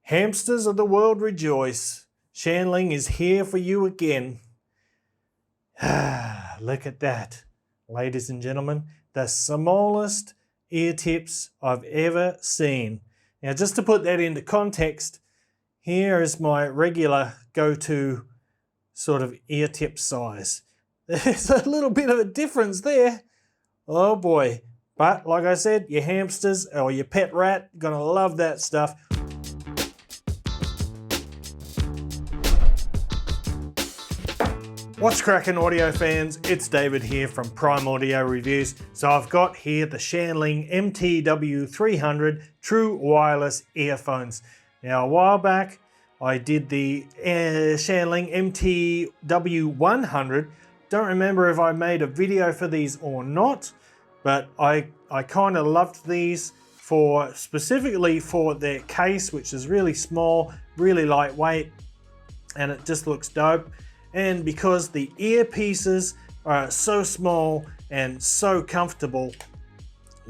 Hamsters of the world rejoice. Shanling is here for you again. Look at that. Ladies and gentlemen, the smallest ear tips I've ever seen. Now, just to put that into context, here is my regular go-to sort of ear tip size. There's a little bit of a difference there. Oh boy. But like I said, your hamsters or your pet rat, gonna love that stuff. What's cracking, audio fans? It's David here from Prime Audio Reviews. So I've got here the Shanling MTW300 True Wireless Earphones. Now a while back I did the Shanling MTW100. Don't remember if I made a video for these or not, but I kind of loved these specifically for their case, which is really small, really lightweight, and it just looks dope. And because the earpieces are so small and so comfortable,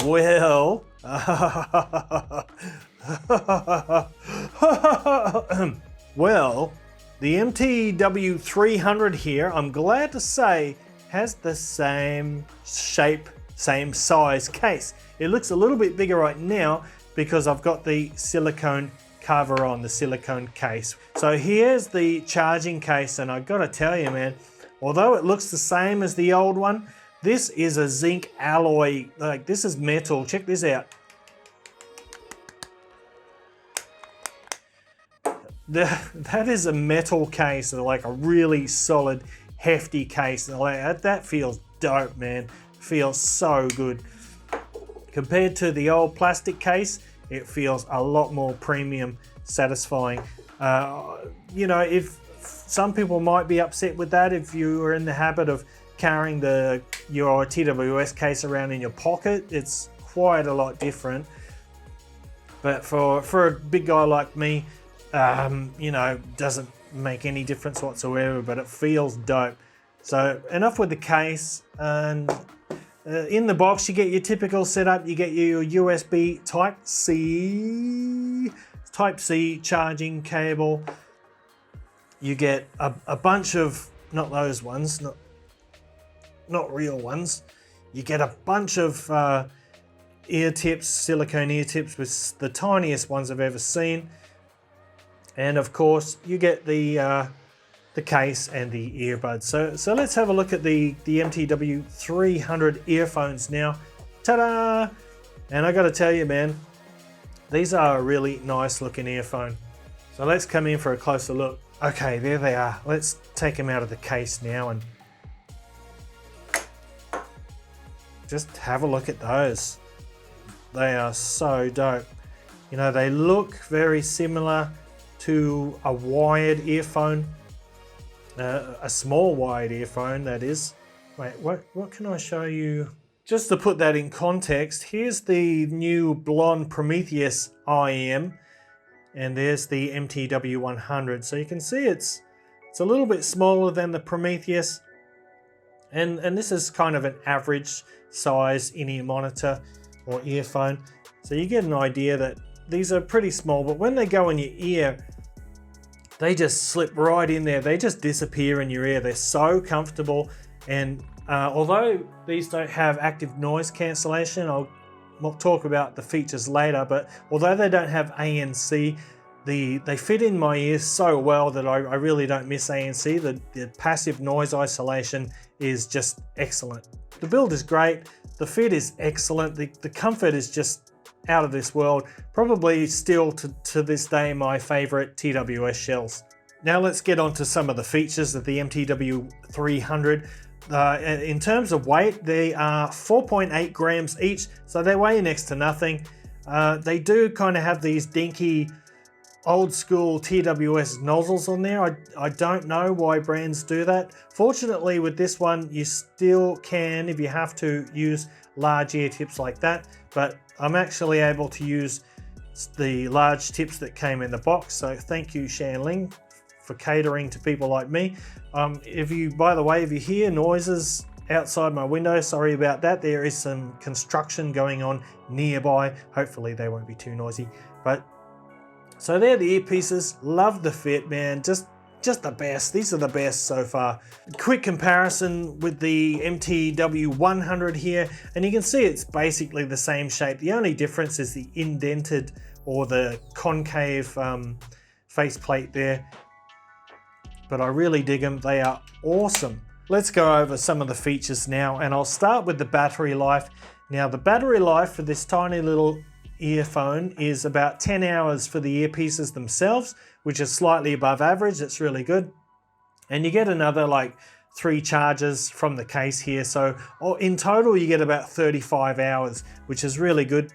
well, well, the MTW300 here, I'm glad to say, has the same shape, same size case. It looks a little bit bigger right now because I've got the silicone cover on, the silicone case. So here's the charging case, and I gotta tell you, man, although it looks the same as the old one, this is a zinc alloy. Like, this is metal. Check this out. That is a metal case, like a really solid, hefty case. That feels dope, man. Feels so good. Compared to the old plastic case, it feels a lot more premium, satisfying. You know, if some people might be upset with that if you are in the habit of carrying your TWS case around in your pocket, it's quite a lot different. But for a big guy like me, you know, doesn't make any difference whatsoever, but it feels dope. So enough with the case. And in the box, you get your typical setup. You get your USB Type-C charging cable. You get a bunch of, not those ones, not real ones. You get a bunch of ear tips, silicone ear tips, with the tiniest ones I've ever seen. And of course, you get the case and the earbuds. So let's have a look at the MTW300 earphones now. Ta-da! And I got to tell you, man, these are a really nice looking earphone. So let's come in for a closer look. Okay, there they are. Let's take them out of the case now and just have a look at those. They are so dope. You know, they look very similar to a wired earphone. A small wired earphone, that is. Wait, what can I show you? Just to put that in context, here's the new blonde Prometheus IM, and there's the MTW100. So you can see it's a little bit smaller than the Prometheus, and this is kind of an average size in-ear monitor or earphone. So you get an idea that these are pretty small, but when they go in your ear, they just slip right in there. They just disappear in your ear. They're so comfortable. And although these don't have active noise cancellation, I'll talk about the features later, but although they don't have ANC, they fit in my ears so well that I really don't miss ANC. The passive noise isolation is just excellent. The build is great. The fit is excellent. The comfort is just out of this world. Probably still to this day my favorite TWS shells. Now let's get on to some of the features of the MTW300. In terms of weight, they are 4.8 grams each, so they weigh next to nothing. They do kind of have these dinky old school TWS nozzles on there. I don't know why brands do that. Fortunately with this one, you still can, if you have to, use large ear tips like that, but I'm actually able to use the large tips that came in the box. So thank you, Shanling, for catering to people like me. By the way, if you hear noises outside my window, sorry about that. There is some construction going on nearby. Hopefully they won't be too noisy. But So they're the earpieces. Love the fit, man. Just the best. These are the best so far. Quick comparison with the MTW300 here, and you can see it's basically the same shape. The only difference is the indented or the concave faceplate there. But I really dig them. They are awesome. Let's go over some of the features now, and I'll start with the battery life. Now, the battery life for this tiny little earphone is about 10 hours for the earpieces themselves, which is slightly above average. It's really good. And you get another like 3 charges from the case here. So in total, you get about 35 hours, which is really good.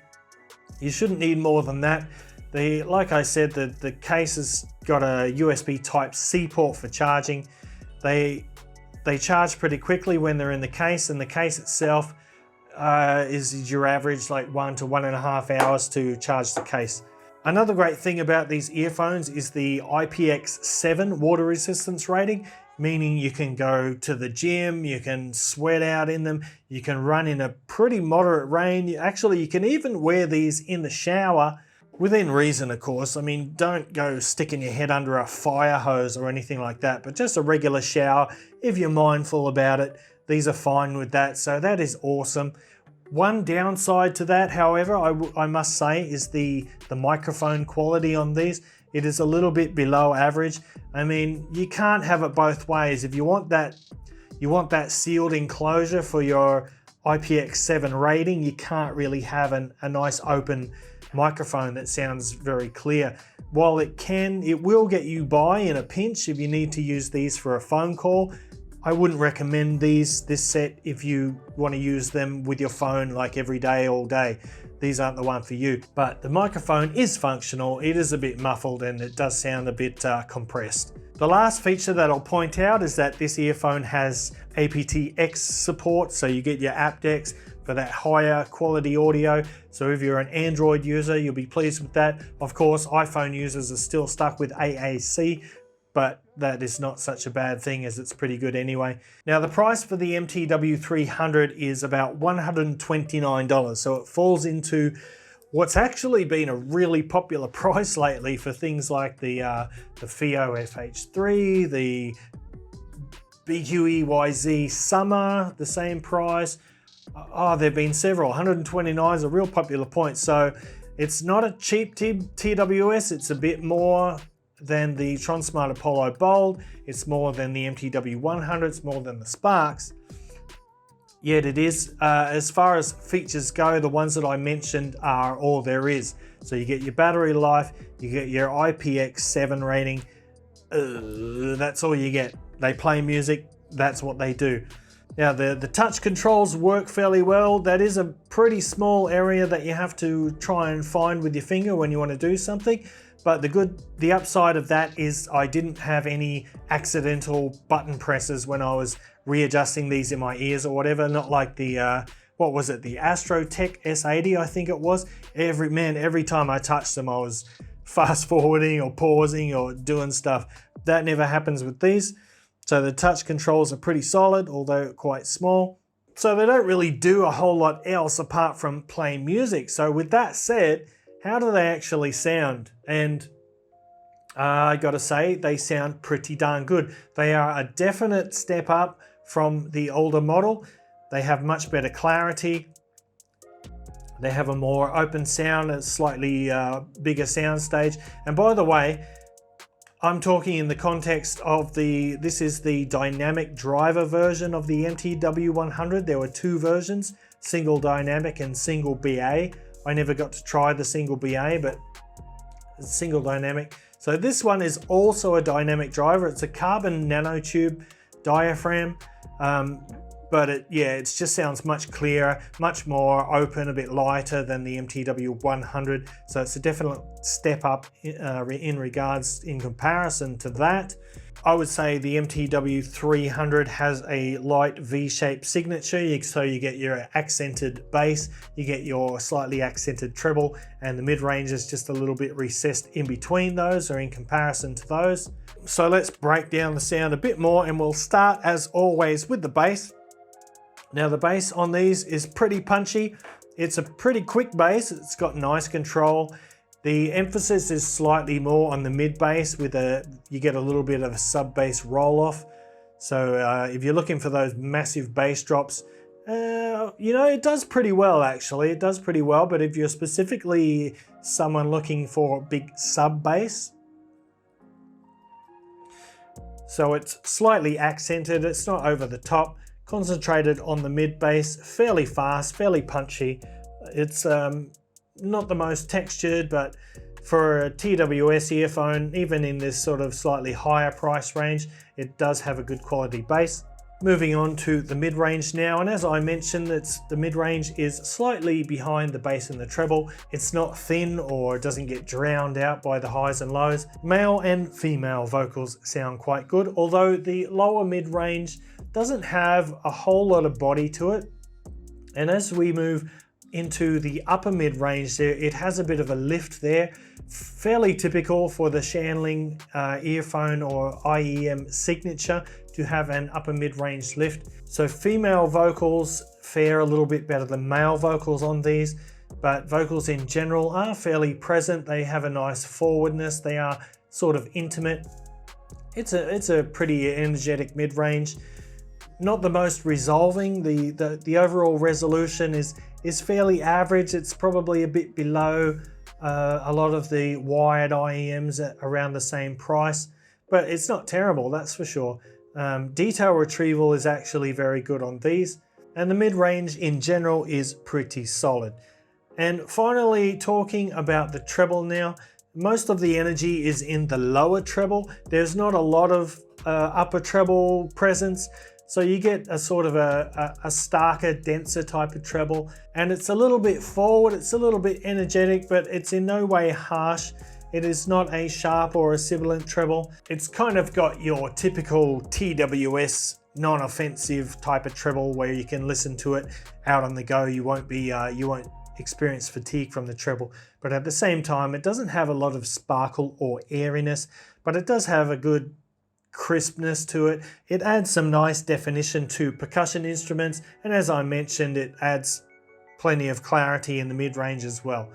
You shouldn't need more than that. Like I said, the case has got a USB Type-C port for charging. They charge pretty quickly when they're in the case, and the case itself is your average like 1 to 1.5 hours to charge the case. Another great thing about these earphones is the IPX7 water resistance rating, meaning you can go to the gym, you can sweat out in them, you can run in a pretty moderate rain. Actually, you can even wear these in the shower, within reason, of course. I mean, don't go sticking your head under a fire hose or anything like that, but just a regular shower, if you're mindful about it. These are fine with that, so that is awesome. One downside to that, however, I must say, is the microphone quality on these. It is a little bit below average. I mean, you can't have it both ways. If you want that sealed enclosure for your IPX7 rating, you can't really have a nice open microphone that sounds very clear. While it will get you by in a pinch if you need to use these for a phone call. I wouldn't recommend this set if you want to use them with your phone like every day, all day. These aren't the one for you. But the microphone is functional. It is a bit muffled and it does sound a bit compressed. The last feature that I'll point out is that this earphone has aptX support, so you get your aptX for that higher quality audio. So if you're an Android user, you'll be pleased with that. Of course, iPhone users are still stuck with AAC, but that is not such a bad thing as it's pretty good anyway. Now, the price for the MTW300 is about $129, so it falls into what's actually been a really popular price lately for things like the FiiO FH3, the BQEYZ Summer, the same price. Oh, there have been several. 129 is a real popular point. So it's not a cheap TWS. It's a bit more than the Tronsmart Apollo Bold. It's more than the MTW300. It's more than the Sparks. Yet it is, as far as features go, the ones that I mentioned are all there is. So you get your battery life, you get your IPX7 rating. That's all you get. They play music. That's what they do. Now, the touch controls work fairly well. That is a pretty small area that you have to try and find with your finger when you want to do something. But the upside of that is I didn't have any accidental button presses when I was readjusting these in my ears or whatever. Not like the, what was it? The Astrotech S80, I think it was. Every time I touched them, I was fast forwarding or pausing or doing stuff. That never happens with these. So the touch controls are pretty solid, although quite small. So they don't really do a whole lot else apart from playing music. So with that said, how do they actually sound? And I gotta say, they sound pretty darn good. They are a definite step up from the older model. They have much better clarity. They have a more open sound, a slightly bigger sound stage. And by the way, I'm talking in the context of this is the dynamic driver version of the MTW300. There were 2 versions, single dynamic and single BA. I never got to try the single BA, but single dynamic. So this one is also a dynamic driver. It's a carbon nanotube diaphragm, but it just sounds much clearer, much more open, a bit lighter than the MTW300. So it's a definite step up in regards in comparison to that. I would say the MTW300 has a light V-shaped signature, so you get your accented bass, you get your slightly accented treble, and the mid-range is just a little bit recessed in between those or in comparison to those. So let's break down the sound a bit more, and we'll start as always with the bass. Now the bass on these is pretty punchy. It's a pretty quick bass. It's got nice control. The emphasis is slightly more on the mid bass with you get a little bit of a sub bass roll off. So if you're looking for those massive bass drops, you know, it does pretty well actually. It does pretty well, but if you're specifically someone looking for big sub bass, so it's slightly accented, it's not over the top, concentrated on the mid bass, fairly fast, fairly punchy. It's not the most textured, but for a TWS earphone, even in this sort of slightly higher price range, it does have a good quality bass. Moving on to the mid-range now, and as I mentioned, the mid-range is slightly behind the bass and the treble. It's not thin or doesn't get drowned out by the highs and lows. Male and female vocals sound quite good, although the lower mid-range doesn't have a whole lot of body to it. And as we move into the upper mid-range there, it has a bit of a lift there, fairly typical for the Shanling earphone or IEM signature to have an upper mid-range lift. So female vocals fare a little bit better than male vocals on these, but vocals in general are fairly present. They have a nice forwardness, they are sort of intimate. It's a pretty energetic mid-range. Not the most resolving. The overall resolution is fairly average. It's probably a bit below a lot of the wired IEMs at around the same price, but it's not terrible, that's for sure. Detail retrieval is actually very good on these, and the mid-range in general is pretty solid. And finally, talking about the treble now, most of the energy is in the lower treble. There's not a lot of upper treble presence, so you get a sort of a starker, denser type of treble, and it's a little bit forward, it's a little bit energetic, but it's in no way harsh. It is not a sharp or a sibilant treble. It's kind of got your typical TWS non-offensive type of treble where you can listen to it out on the go. You won't experience fatigue from the treble, but at the same time, it doesn't have a lot of sparkle or airiness, but it does have a good crispness to it. It adds some nice definition to percussion instruments, and as I mentioned, it adds plenty of clarity in the mid-range as well.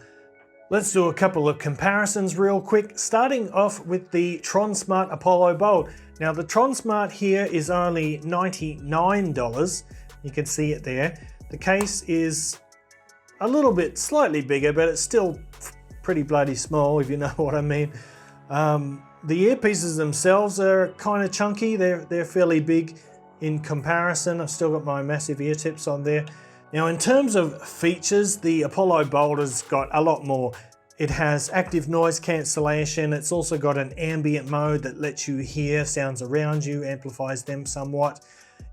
Let's do a couple of comparisons real quick, starting off with the TronSmart Apollo Bold. Now the TronSmart here is only $99. You can see it there. The case is a little bit slightly bigger, but it's still pretty bloody small, if you know what I mean. The earpieces themselves are kind of chunky. They're fairly big in comparison. I've still got my massive ear tips on there. Now in terms of features, the Apollo Bold has got a lot more. It has active noise cancellation. It's also got an ambient mode that lets you hear sounds around you, amplifies them somewhat.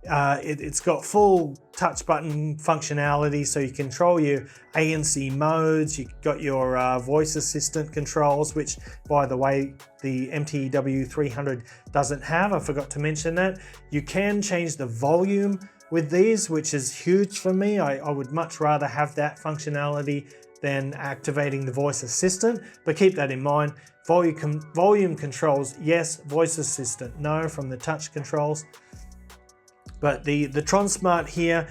It's got full touch button functionality, so you control your ANC modes. You've got your voice assistant controls, which by the way, the MTW300 doesn't have. I forgot to mention that. You can change the volume with these, which is huge for me. I would much rather have that functionality than activating the voice assistant, but keep that in mind. Volume controls, yes. Voice assistant, no, from the touch controls. But the TronSmart here,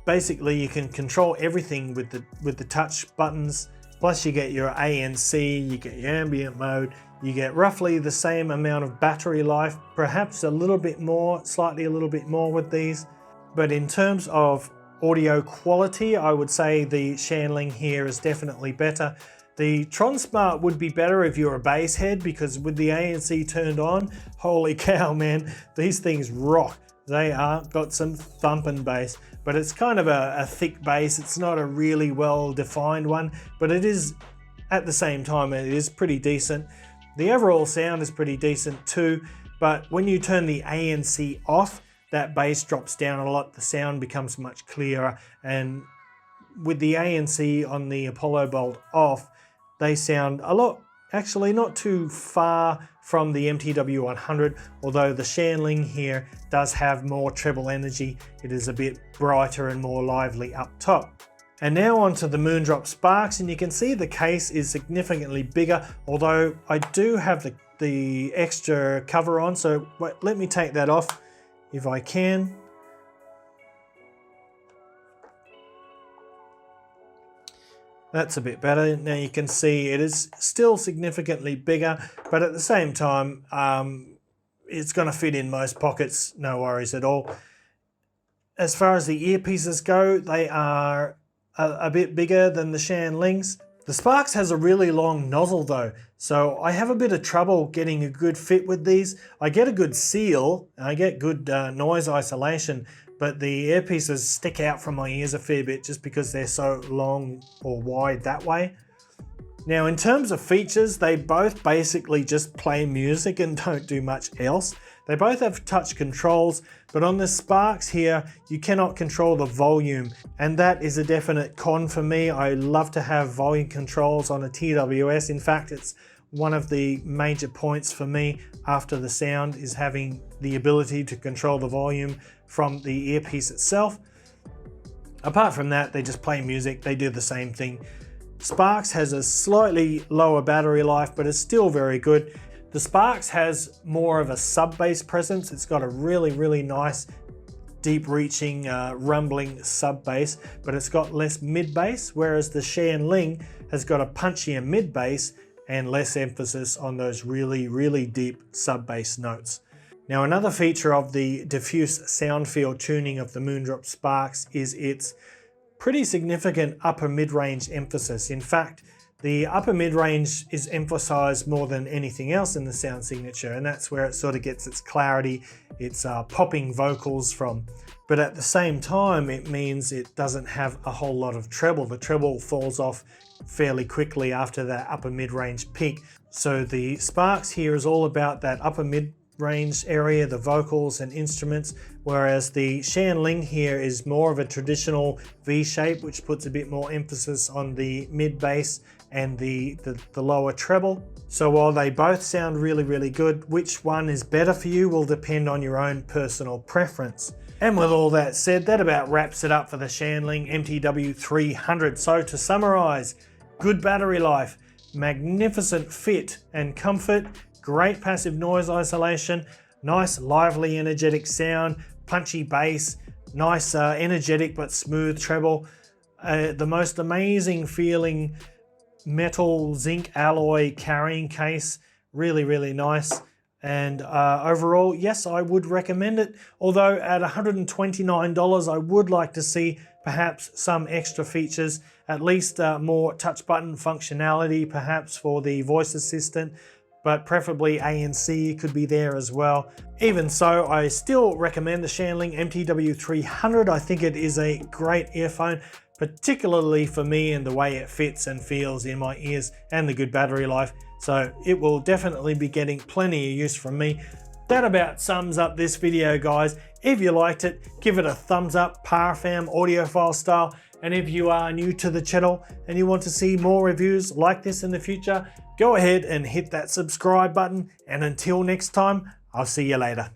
basically you can control everything with the touch buttons. Plus you get your ANC, you get your ambient mode, you get roughly the same amount of battery life, perhaps a little bit more, slightly a little bit more with these. But in terms of audio quality, I would say the Shanling here is definitely better. The TronSmart would be better if you're a bass head, because with the ANC turned on, holy cow man, these things rock. They are got some thumping bass, but it's kind of a thick bass. It's not a really well defined one, but it is, at the same time, it is pretty decent. The overall sound is pretty decent too, but when you turn the ANC off, that bass drops down a lot. The sound becomes much clearer, and with the ANC on the Apollo Bold off, they sound a lot, actually not too far from the MTW300, although the Shanling here does have more treble energy. It is a bit brighter and more lively up top. And now onto the Moondrop Sparks, and you can see the case is significantly bigger, although I do have the extra cover on, so let me take that off if I can. That's a bit better. Now you can see it is still significantly bigger, but at the same time, it's going to fit in most pockets, no worries at all. As far as the earpieces go, they are a bit bigger than the Shanlings. The Sparks has a really long nozzle though, so I have a bit of trouble getting a good fit with these. I get a good seal, I get good noise isolation, but the earpieces stick out from my ears a fair bit just because they're so long or wide that way. Now in terms of features, they both basically just play music and don't do much else. They both have touch controls, but on the Sparks here, you cannot control the volume, and that is a definite con for me. I love to have volume controls on a TWS. In fact, it's one of the major points for me after the sound is having the ability to control the volume from the earpiece itself. Apart from that, they just play music, they do the same thing. Sparks has a slightly lower battery life, but it's still very good. The Sparks has more of a sub-bass presence. It's got a really nice, deep-reaching, rumbling sub-bass, but it's got less mid-bass, whereas the Shanling has got a punchier mid-bass and less emphasis on those really deep sub-bass notes. Now another feature of the diffuse sound field tuning of the Moondrop Sparks is its pretty significant upper mid-range emphasis. In fact, the upper mid-range is emphasized more than anything else in the sound signature, and that's where it sort of gets its clarity, its popping vocals from. But at the same time, it means it doesn't have a whole lot of treble. The treble falls off fairly quickly after that upper mid-range peak. So the Sparks here is all about that upper mid-range area, the vocals and instruments, whereas the Shanling here is more of a traditional V shape, which puts a bit more emphasis on the mid-bass and the lower treble. So while they both sound really good, which one is better for you will depend on your own personal preference. And with all that said, that about wraps it up for the Shanling MTW300. So to summarize, good battery life, magnificent fit and comfort, great passive noise isolation, nice lively energetic sound, punchy bass, nice energetic but smooth treble, the most amazing feeling metal zinc alloy carrying case, really nice. And overall, yes, I would recommend it. Although at $129, I would like to see perhaps some extra features, at least more touch button functionality, perhaps for the voice assistant, but preferably ANC could be there as well. Even so, I still recommend the Shanling MTW300. I think it is a great earphone, particularly for me and the way it fits and feels in my ears and the good battery life. So it will definitely be getting plenty of use from me. That about sums up this video, guys. If you liked it, give it a thumbs up, PowerFam audiophile style. And if you are new to the channel and you want to see more reviews like this in the future, go ahead and hit that subscribe button. And until next time, I'll see you later.